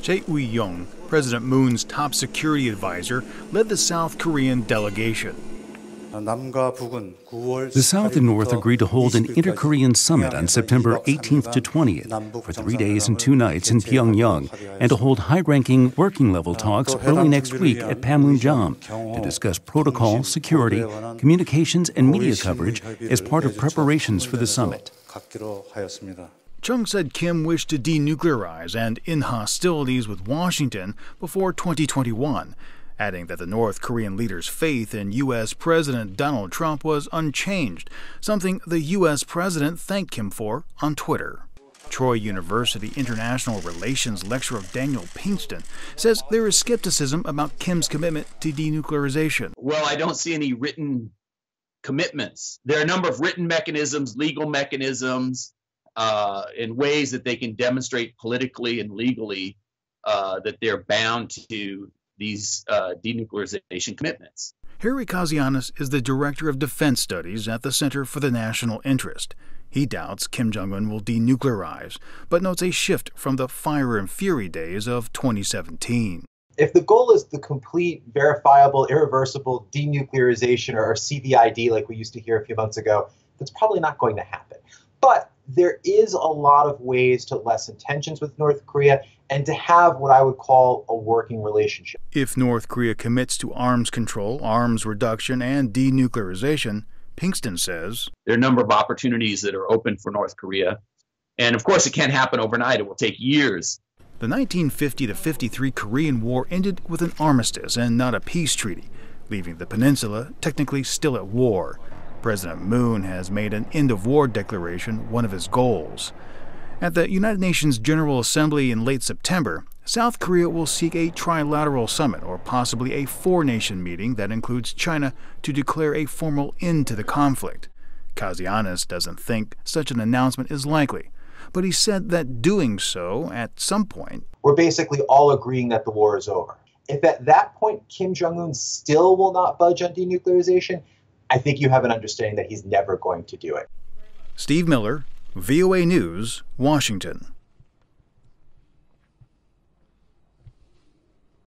Jae-in, President Moon's top security advisor, led the South Korean delegation. The South and North agreed to hold an inter-Korean summit on September 18th to 20th for 3 days and 2 nights in Pyongyang, and to hold high-ranking working-level talks early next week at Pyongyang to discuss protocol, security, communications, and media coverage as part of preparations for the summit. Chung said Kim wished to denuclearize and end hostilities with Washington before 2021, adding that the North Korean leader's faith in U.S. President Donald Trump was unchanged, something the U.S. president thanked Kim for on Twitter. Troy University International Relations lecturer Daniel Pinkston says there is skepticism about Kim's commitment to denuclearization. Well, I don't see any written commitments. There are a number of written mechanisms, legal mechanisms, in ways that they can demonstrate politically and legally that they're bound to these denuclearization commitments. Harry Kazianis is the Director of Defense Studies at the Center for the National Interest. He doubts Kim Jong Un will denuclearize, but notes a shift from the fire and fury days of 2017. If the goal is the complete, verifiable, irreversible denuclearization or CVID like we used to hear a few months ago, that's probably not going to happen. But there is a lot of ways to lessen tensions with North Korea and to have what I would call a working relationship. If North Korea commits to arms control, arms reduction, and denuclearization, Pinkston says, there are a number of opportunities that are open for North Korea. And of course, it can't happen overnight. It will take years. The 1950-53 Korean War ended with an armistice and not a peace treaty, leaving the peninsula technically still at war. President Moon has made an end-of-war declaration one of his goals. At the United Nations General Assembly in late September, South Korea will seek a trilateral summit or possibly a four-nation meeting that includes China to declare a formal end to the conflict. Kazianis doesn't think such an announcement is likely, but he said that doing so at some point, we're basically all agreeing that the war is over. If at that point Kim Jong Un still will not budge on denuclearization, I think you have an understanding that he's never going to do it. Steve Miller, VOA News, Washington.